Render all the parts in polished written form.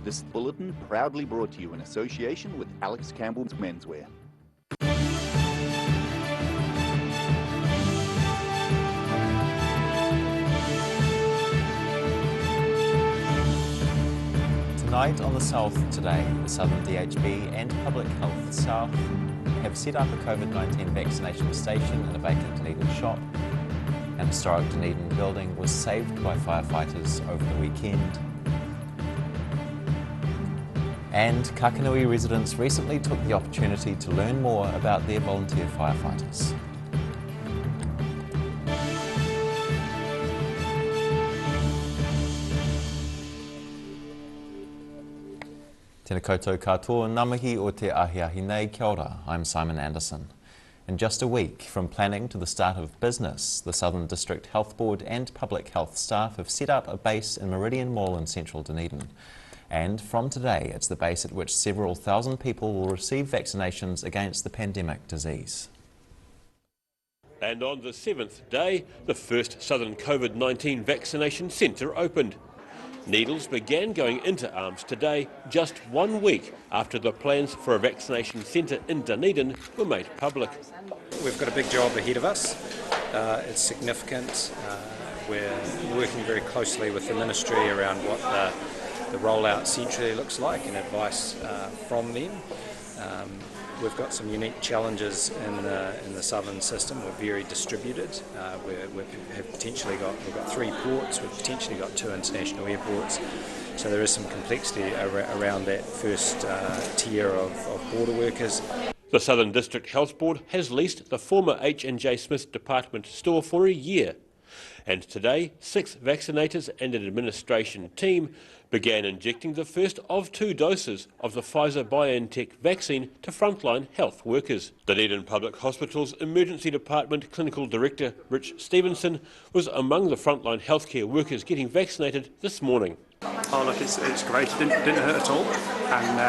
This bulletin proudly brought to you in association with Alex Campbell's Menswear. Tonight on The South Today, the Southern DHB and Public Health staff have set up a COVID-19 vaccination station in a vacant Dunedin shop. An historic Dunedin building was saved by firefighters over the weekend. And Kakanui residents recently took the opportunity to learn more about their volunteer firefighters. Tēnā koutou katoa, ngā mihi o te ahiahi nei, kia ora, I'm Simon Anderson. In just a week, from planning to the start of business, the Southern District Health Board and Public Health staff have set up a base in Meridian Mall in central Dunedin. And from today, it's the base at which several thousand people will receive vaccinations against the pandemic disease. And on the 7th day, the first Southern COVID-19 vaccination centre opened. Needles began going into arms today, just 1 week after the plans for a vaccination centre in Dunedin were made public. We've got a big job ahead of us. It's significant. We're working very closely with the Ministry around what the rollout centrally looks like and advice from them. We've got some unique challenges in the southern system. We're very distributed. We've got 3 ports. We've potentially got 2 international airports. So there is some complexity around that first tier of border workers. The Southern District Health Board has leased the former H&J Smith department store for a year. And today, 6 vaccinators and an administration team began injecting the first of 2 doses of the Pfizer-BioNTech vaccine to frontline health workers. Dunedin Public Hospital's Emergency Department Clinical Director Rich Stevenson was among the frontline healthcare workers getting vaccinated this morning. Oh look, it's great. It didn't hurt at all, and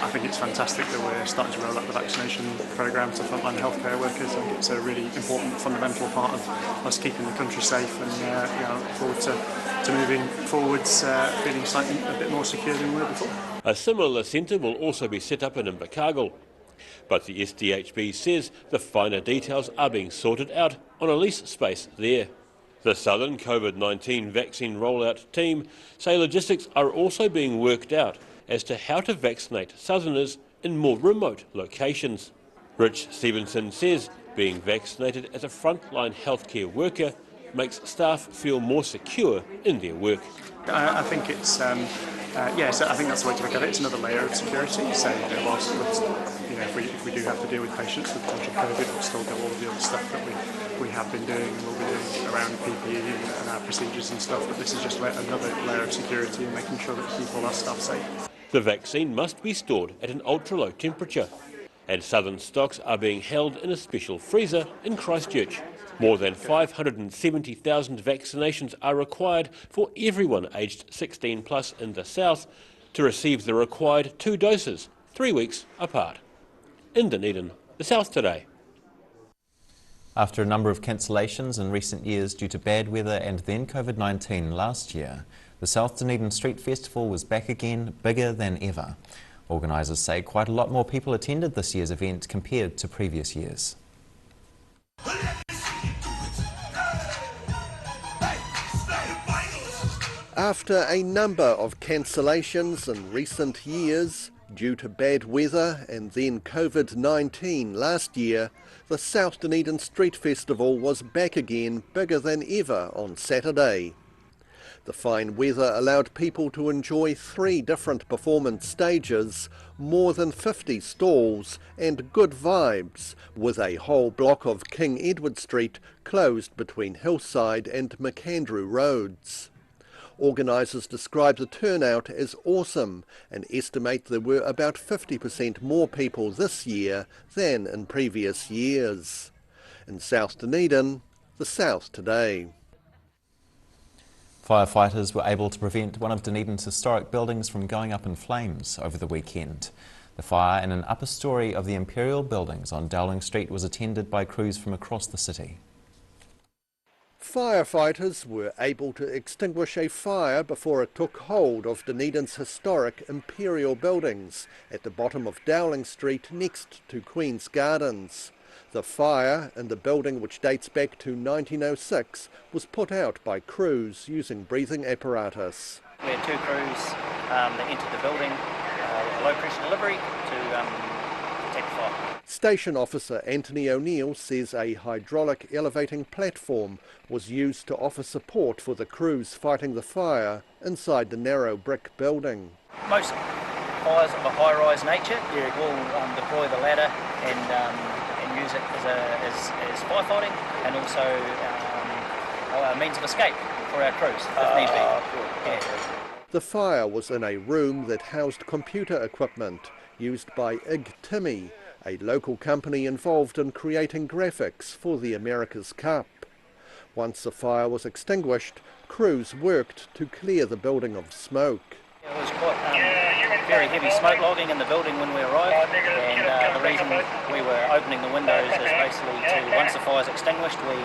I think it's fantastic that we're starting to roll out the vaccination programme to frontline healthcare workers. I think it's a really important, fundamental part of us keeping the country safe, and I look forward to moving forwards, feeling slightly a bit more secure than we were before. A similar centre will also be set up in Invercargill, but the SDHB says the finer details are being sorted out on a lease space there. The Southern COVID-19 vaccine rollout team say logistics are also being worked out as to how to vaccinate Southerners in more remote locations. Rich Stevenson says being vaccinated as a frontline healthcare worker makes staff feel more secure in their work. I think it's, so I think that's the way to look at it. It's another layer of security. So, whilst if we do have to deal with patients with potential COVID, we'll still do all of the other stuff that we have been doing and we'll be doing around PPE and our procedures and stuff. But this is just another layer of security and making sure that we keep all our staff safe. The vaccine must be stored at an ultra-low temperature, and Southern stocks are being held in a special freezer in Christchurch. More than 570,000 vaccinations are required for everyone aged 16 plus in the south to receive the required 2 doses, 3 weeks apart. In Dunedin, The South Today. After a number of cancellations in recent years due to bad weather and then COVID-19 last year, the South Dunedin Street Festival was back again, bigger than ever. Organisers say quite a lot more people attended this year's event compared to previous years. After a number of cancellations in recent years due to bad weather and then COVID-19 last year, the South Dunedin Street Festival was back again, bigger than ever on Saturday. The fine weather allowed people to enjoy 3 different performance stages, more than 50 stalls and good vibes, with a whole block of King Edward Street closed between Hillside and McAndrew Roads. Organisers describe the turnout as awesome and estimate there were about 50% more people this year than in previous years. In South Dunedin, The South Today. Firefighters were able to prevent one of Dunedin's historic buildings from going up in flames over the weekend. The fire in an upper storey of the Imperial Buildings on Dowling Street was attended by crews from across the city. Firefighters were able to extinguish a fire before it took hold of Dunedin's historic Imperial buildings at the bottom of Dowling Street next to Queen's Gardens. The fire in the building, which dates back to 1906, was put out by crews using breathing apparatus. We had two crews that entered the building with a low pressure delivery to take the fire. Station Officer Anthony O'Neill says a hydraulic elevating platform was used to offer support for the crews fighting the fire inside the narrow brick building. Most fires of a high-rise nature will deploy the ladder and use it as firefighting and also a means of escape for our crews if need be. Yeah. The fire was in a room that housed computer equipment used by Ig Timmy, a local company involved in creating graphics for the America's Cup. Once the fire was extinguished, crews worked to clear the building of smoke. It was quite very heavy smoke logging in the building when we arrived, and the reason we were opening the windows is basically to, once the fire's extinguished, we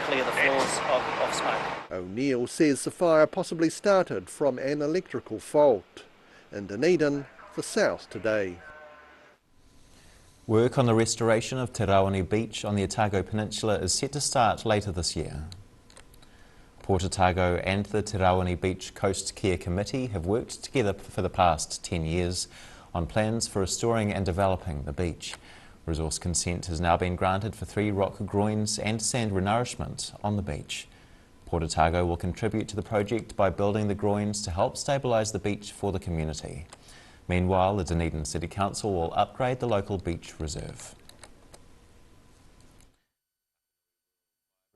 clear the floors of smoke. O'Neill says the fire possibly started from an electrical fault. In Dunedin, the South Today. Work on the restoration of Te Rawani Beach on the Otago Peninsula is set to start later this year. Port Otago and the Te Rawani Beach Coast Care Committee have worked together for the past 10 years on plans for restoring and developing the beach. Resource consent has now been granted for 3 rock groins and sand renourishment on the beach. Port Otago will contribute to the project by building the groins to help stabilise the beach for the community. Meanwhile, the Dunedin City Council will upgrade the local beach reserve.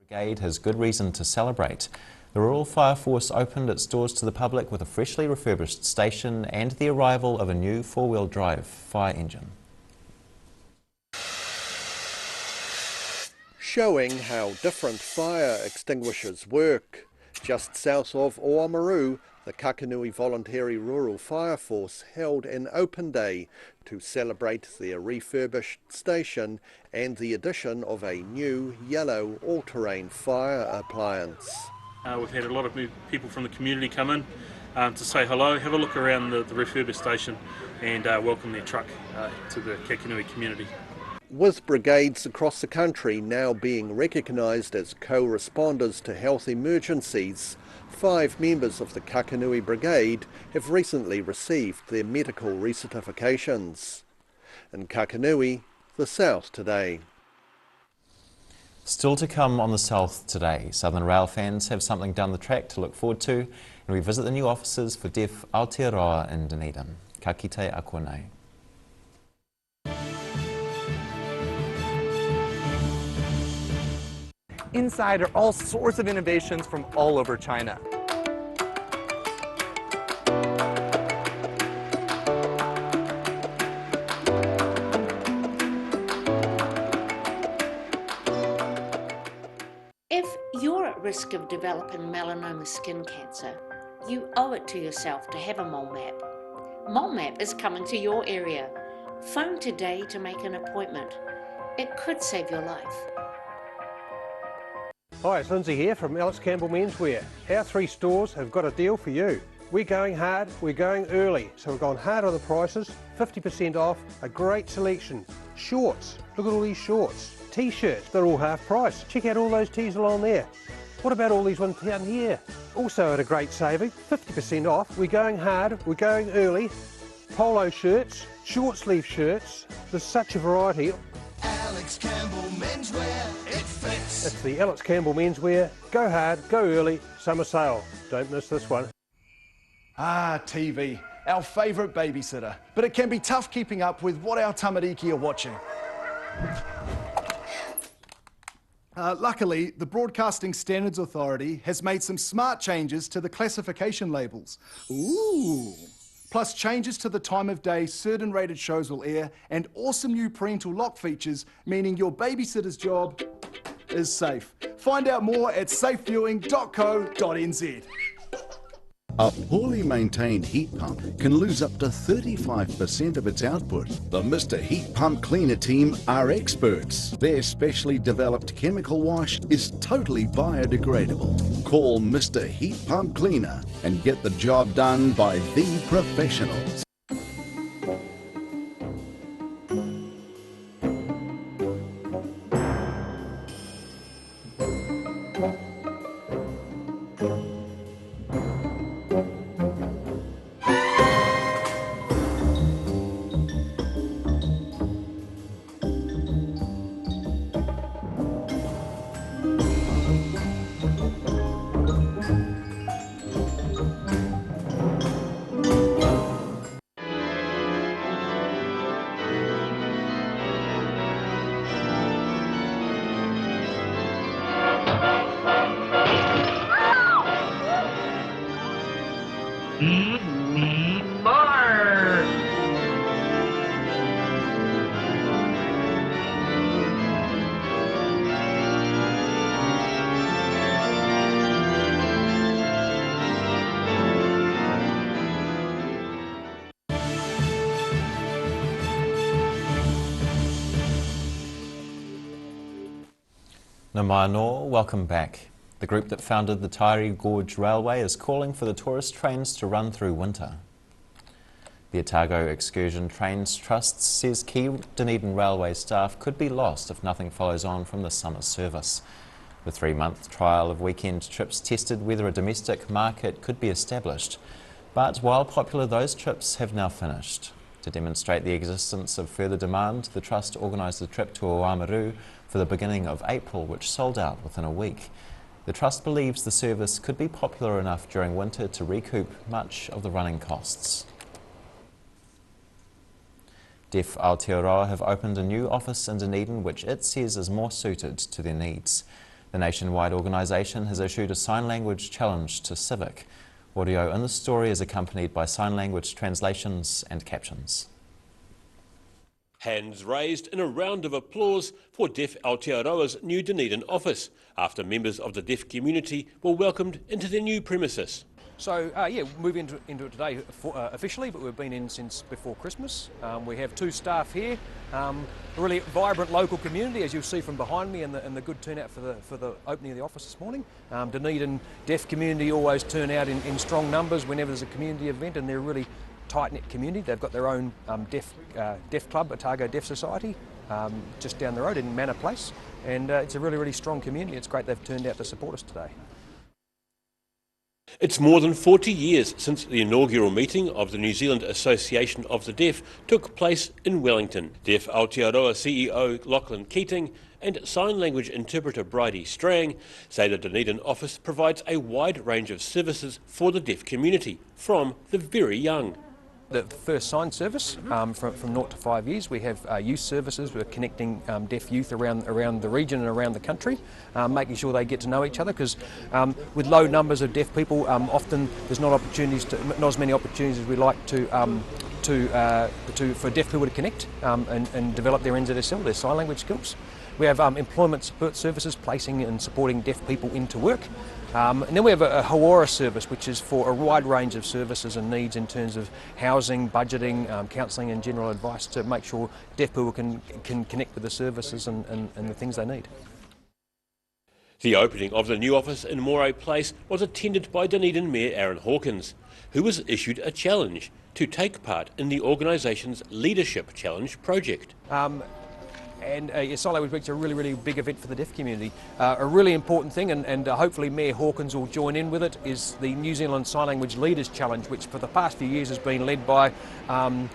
Brigade has good reason to celebrate. The Rural Fire Force opened its doors to the public with a freshly refurbished station and the arrival of a new 4-wheel drive fire engine. Showing how different fire extinguishers work. Just south of Oamaru, the Kakanui Voluntary Rural Fire Force held an open day to celebrate their refurbished station and the addition of a new yellow all-terrain fire appliance. We've had a lot of people from the community come in to say hello, have a look around the refurbished station and welcome their truck to the Kakanui community. With brigades across the country now being recognised as co-responders to health emergencies, 5 members of the Kakanui Brigade have recently received their medical recertifications. In Kakanui, the South Today. Still to come on the South Today, Southern Rail fans have something down the track to look forward to, and we visit the new offices for deaf Aotearoa in Dunedin. Ka kite a konei. Inside are all sorts of innovations from all over China. If you're at risk of developing melanoma skin cancer, you owe it to yourself to have a mole map. Mole map is coming to your area. Phone today to make an appointment. It could save your life. Hi, it's Lindsay here from Alex Campbell Menswear. Our 3 stores have got a deal for you. We're going hard, we're going early, so we've gone hard on the prices, 50% off, a great selection. Shorts, look at all these shorts. T-shirts, they're all half price. Check out all those tees along there. What about all these ones down here? Also at a great saving, 50% off. We're going hard, we're going early. Polo shirts, short sleeve shirts, there's such a variety. Alex Campbell Menswear, it fits. It's the Alex Campbell Menswear. Go hard, go early, summer sale. Don't miss this one. Ah, TV, our favourite babysitter. But it can be tough keeping up with what our tamariki are watching. Luckily, the Broadcasting Standards Authority has made some smart changes to the classification labels. Ooh! Plus changes to the time of day certain rated shows will air and awesome new parental lock features, meaning your babysitter's job is safe. Find out more at safeviewing.co.nz. A poorly maintained heat pump can lose up to 35% of its output. The Mr. Heat Pump Cleaner team are experts. Their specially developed chemical wash is totally biodegradable. Call Mr. Heat Pump Cleaner and get the job done by the professionals. Feed me more! Ngā mai anō, welcome back. The group that founded the Tairi Gorge Railway is calling for the tourist trains to run through winter. The Otago Excursion Trains Trust says key Dunedin Railway staff could be lost if nothing follows on from the summer service. The 3-month trial of weekend trips tested whether a domestic market could be established. But while popular, those trips have now finished. To demonstrate the existence of further demand, the Trust organised a trip to Oamaru for the beginning of April, which sold out within a week. The Trust believes the service could be popular enough during winter to recoup much of the running costs. Deaf Aotearoa have opened a new office in Dunedin which it says is more suited to their needs. The nationwide organisation has issued a sign language challenge to Civic. Audio in the story is accompanied by sign language translations and captions. Hands raised in a round of applause for Deaf Aotearoa's new Dunedin office after members of the deaf community were welcomed into their new premises. So yeah, we'll move into it today officially, but we've been in since before Christmas. We have 2 staff here, a really vibrant local community, as you'll see from behind me, and the good turnout for the opening of the office this morning. Dunedin deaf community always turn out in strong numbers whenever there's a community event, and they're a really tight-knit community. They've got their own deaf club, Otago Deaf Society, just down the road in Manor Place, and it's a really strong community. It's great they've turned out to support us today. It's more than 40 years since the inaugural meeting of the New Zealand Association of the Deaf took place in Wellington. Deaf Aotearoa CEO Lachlan Keating and sign language interpreter Bridie Strang say the Dunedin office provides a wide range of services for the deaf community, from the very young. The first sign service from 0 to 5 years. We have youth services. We're connecting deaf youth around the region and around the country, making sure they get to know each other, because with low numbers of deaf people, often there's not as many opportunities as we like for deaf people to connect and develop their NZSL, their sign language skills. We have employment support services, placing and supporting deaf people into work. And then we have a Hawara service, which is for a wide range of services and needs in terms of housing, budgeting, counselling and general advice to make sure deaf people can connect with the services and the things they need. The opening of the new office in Moray Place was attended by Dunedin Mayor Aaron Hawkins, who was issued a challenge to take part in the organisation's Leadership Challenge project. And Sign Language Week's a really big event for the deaf community. A really important thing, and hopefully Mayor Hawkins will join in with it, is the New Zealand Sign Language Leaders Challenge, which for the past few years has been led by the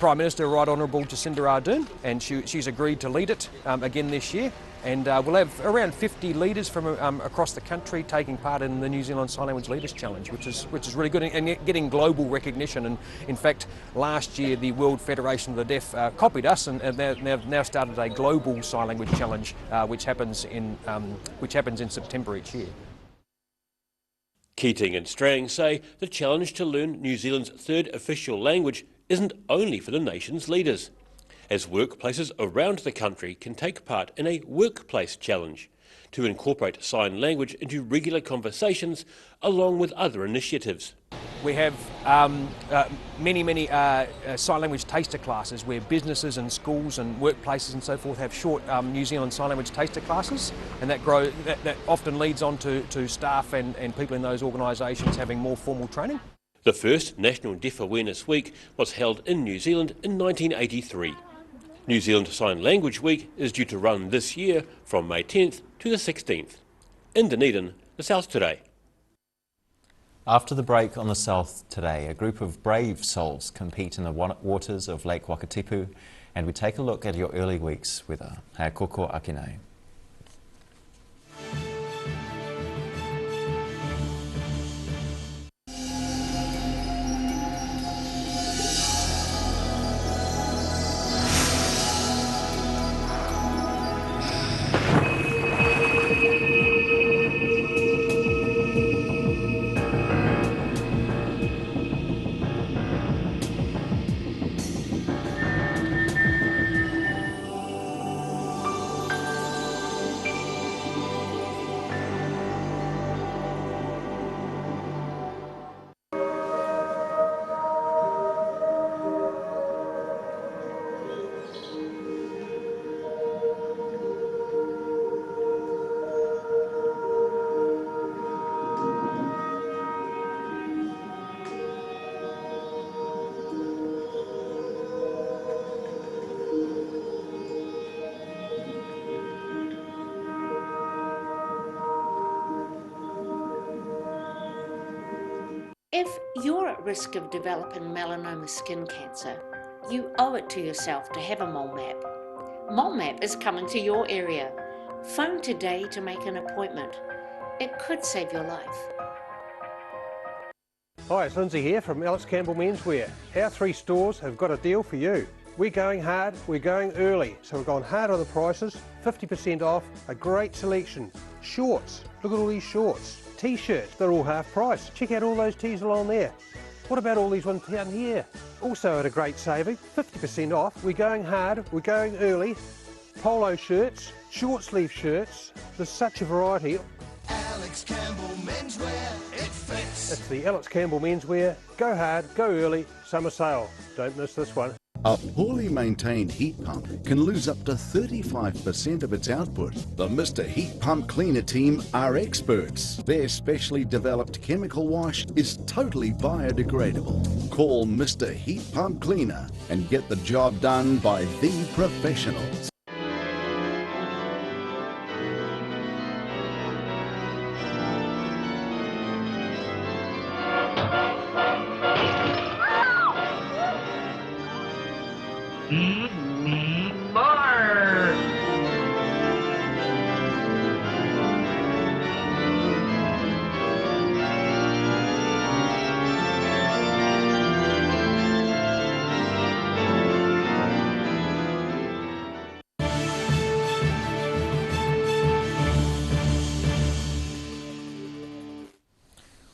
Prime Minister, Right Honourable Jacinda Ardern, and she's agreed to lead it again this year. And we'll have around 50 leaders from across the country taking part in the New Zealand Sign Language Leaders Challenge, which is really good and getting global recognition. And in fact, last year the World Federation of the Deaf copied us, and they've now started a global sign language challenge, which happens in September each year. Keating and Strang say the challenge to learn New Zealand's 3rd official language isn't only for the nation's leaders, as workplaces around the country can take part in a workplace challenge to incorporate sign language into regular conversations along with other initiatives. We have many sign language taster classes where businesses and schools and workplaces and so forth have short New Zealand Sign Language taster classes, and that often leads on to staff and people in those organisations having more formal training. The first National Deaf Awareness Week was held in New Zealand in 1983. New Zealand Sign Language Week is due to run this year from May 10th to the 16th. In Dunedin, the South Today. After the break on the South Today, a group of brave souls compete in the waters of Lake Wakatipu, and we take a look at your early week's weather. Hea koko ake nei. If you're at risk of developing melanoma skin cancer, you owe it to yourself to have a mole map. Mole map is coming to your area. Phone today to make an appointment. It could save your life. Hi, it's Lindsay here from Alex Campbell Menswear. Our 3 stores have got a deal for you. We're going hard, we're going early, so we've gone hard on the prices, 50% off, a great selection. Shorts, look at all these shorts. T-shirts, they're all half price. Check out all those tees along there. What about all these ones down here? Also at a great saving, 50% off. We're going hard, we're going early. Polo shirts, short sleeve shirts, there's such a variety. Alex Campbell Menswear, it fits. It's the Alex Campbell Menswear, go hard, go early, summer sale. Don't miss this one. A poorly maintained heat pump can lose up to 35% of its output. The Mr. Heat Pump Cleaner team are experts. Their specially developed chemical wash is totally biodegradable. Call Mr. Heat Pump Cleaner and get the job done by the professionals.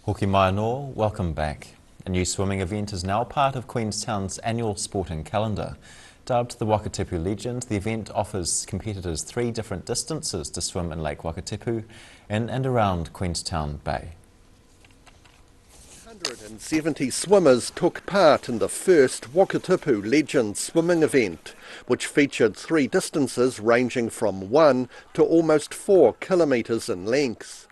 Hoki mai anō, welcome back. A new swimming event is now part of Queenstown's annual sporting calendar. Dubbed the Wakatipu Legend, the event offers competitors 3 different distances to swim in Lake Wakatipu in and around Queenstown Bay. 170 swimmers took part in the first Wakatipu Legend swimming event, which featured 3 distances ranging from 1 to almost 4 kilometres in length.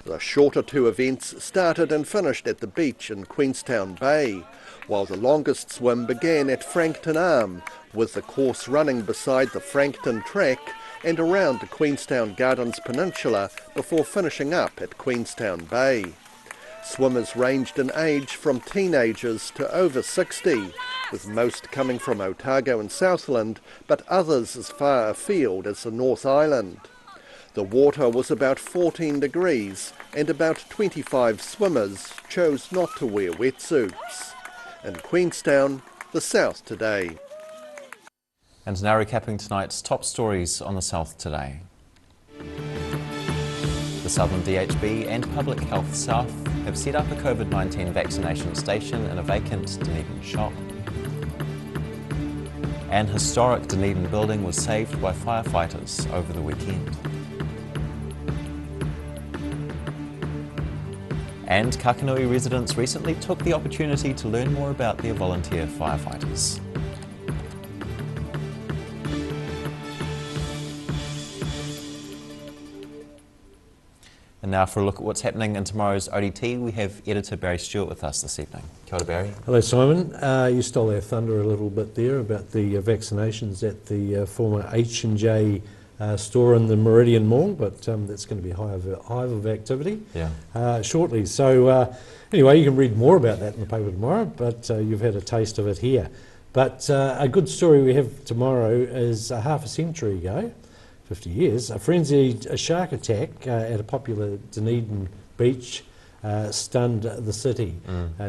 The shorter 2 events started and finished at the beach in Queenstown Bay, while the longest swim began at Frankton Arm, with the course running beside the Frankton track and around the Queenstown Gardens Peninsula before finishing up at Queenstown Bay. Swimmers ranged in age from teenagers to over 60, with most coming from Otago and Southland, but others as far afield as the North Island. The water was about 14 degrees and about 25 swimmers chose not to wear wetsuits. In Queenstown, the South Today. And now recapping tonight's top stories on the South Today. The Southern DHB and Public Health South have set up a COVID-19 vaccination station in a vacant Dunedin shop. An historic Dunedin building was saved by firefighters over the weekend. And Kakanui residents recently took the opportunity to learn more about their volunteer firefighters. And now for a look at what's happening in tomorrow's ODT, we have editor Barry Stewart with us this evening. Kia ora, Barry. Hello, Simon. You stole our thunder a little bit there about the vaccinations at the former H&J store in the Meridian Mall, but that's going to be a hive of activity shortly. So anyway, you can read more about that in the paper tomorrow, but you've had a taste of it here. But a good story we have tomorrow is half a century ago, 50 years, a frenzied shark attack at a popular Dunedin beach stunned the city.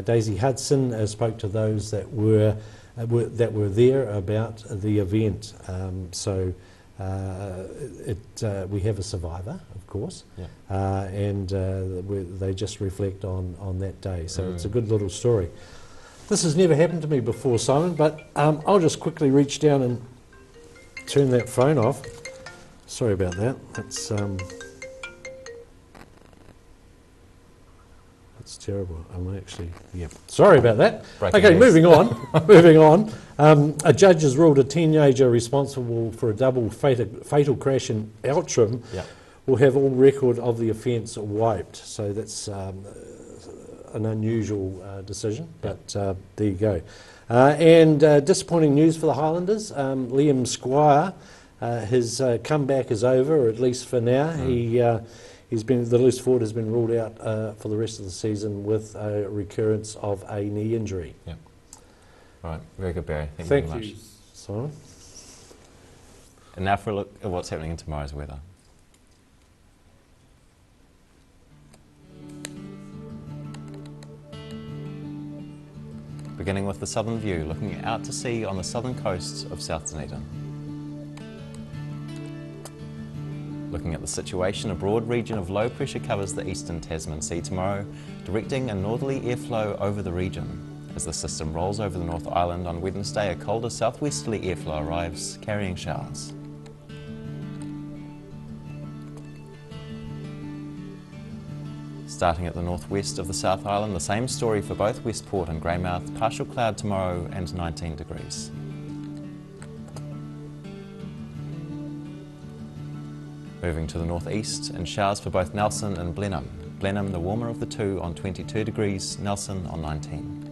Daisy Hudson spoke to those that were there about the event. We have a survivor, of course, and they just reflect on that day. So it's a good little story. This has never happened to me before, Simon, but I'll just quickly reach down and turn that phone off. Sorry about that. That's terrible. I'm actually, sorry about that. Okay, moving on. Moving on. A judge has ruled a teenager responsible for a double fatal crash in Outram will have all record of the offence wiped. So that's an unusual decision, but there you go. And disappointing news for the Highlanders. Liam Squire. His comeback is over, or at least for now. The loose forward has been ruled out for the rest of the season with a recurrence of a knee injury. Yeah. All right, very good, Barry. Thank you very much. Simon. And now for a look at what's happening in tomorrow's weather. Beginning with the southern view, looking out to sea on the southern coast of South Dunedin. Looking at the situation, a broad region of low pressure covers the eastern Tasman Sea tomorrow, directing a northerly airflow over the region. As the system rolls over the North Island on Wednesday, a colder southwesterly airflow arrives, carrying showers. Starting at the northwest of the South Island, the same story for both Westport and Greymouth, partial cloud tomorrow and 19 degrees. Moving to the northeast, and showers for both Nelson and Blenheim. Blenheim, the warmer of the two, on 22 degrees, Nelson on 19.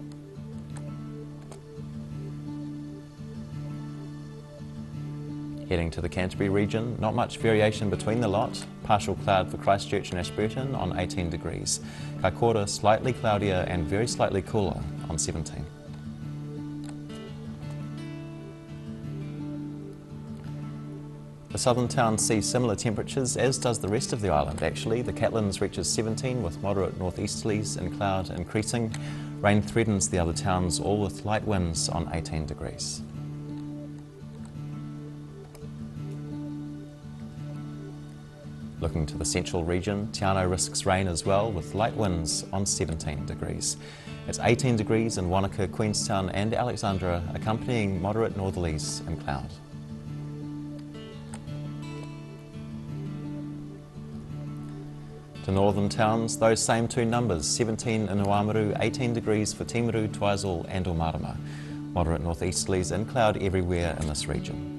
Heading to the Canterbury region, not much variation between the lot. Partial cloud for Christchurch and Ashburton on 18 degrees. Kaikoura, slightly cloudier and very slightly cooler on 17. The southern towns see similar temperatures, as does the rest of the island actually. The Catlins reaches 17 with moderate northeasterlies and cloud increasing. Rain threatens the other towns, all with light winds on 18 degrees. Looking to the central region, Te Anau risks rain as well, with light winds on 17 degrees. It's 18 degrees in Wanaka, Queenstown and Alexandra, accompanying moderate northerlies and cloud. To northern towns, those same two numbers, 17 in Oamaru, 18 degrees for Timaru, Twizel and Omarama. Moderate northeasterlies and cloud everywhere in this region.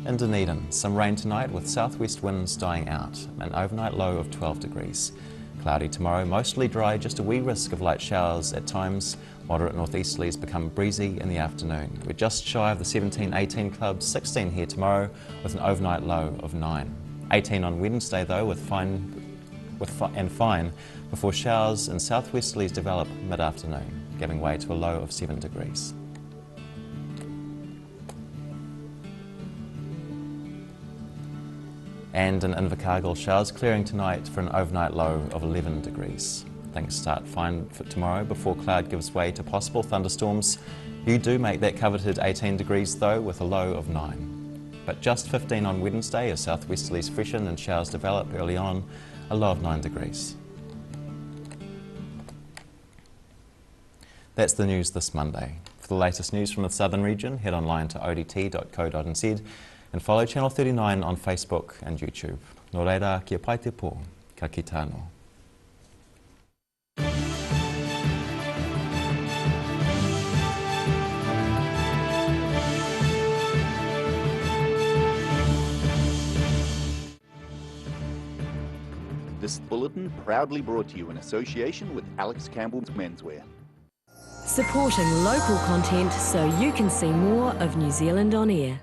In Dunedin, some rain tonight with southwest winds dying out, an overnight low of 12 degrees. Cloudy tomorrow, mostly dry, just a wee risk of light showers at times. Moderate northeasterlies become breezy in the afternoon. We're just shy of the 17-18 club, 16 here tomorrow with an overnight low of 9. 18 on Wednesday though with fine before showers and southwesterlies develop mid-afternoon, giving way to a low of 7 degrees. And in Invercargill, showers clearing tonight for an overnight low of 11 degrees. Things start fine for tomorrow before cloud gives way to possible thunderstorms. You do make that coveted 18 degrees though with a low of 9. But just 15 on Wednesday as southwesterlies freshen and showers develop early on, a low of 9 degrees. That's the news this Monday. For For the latest news from the southern region, head online to odt.co.nz and follow Channel 39 on Facebook and YouTube. Nō reira, kia pai te pō, ka kite anō. This bulletin proudly brought to you in association with Alex Campbell's Menswear. Supporting local content so you can see more of New Zealand on air.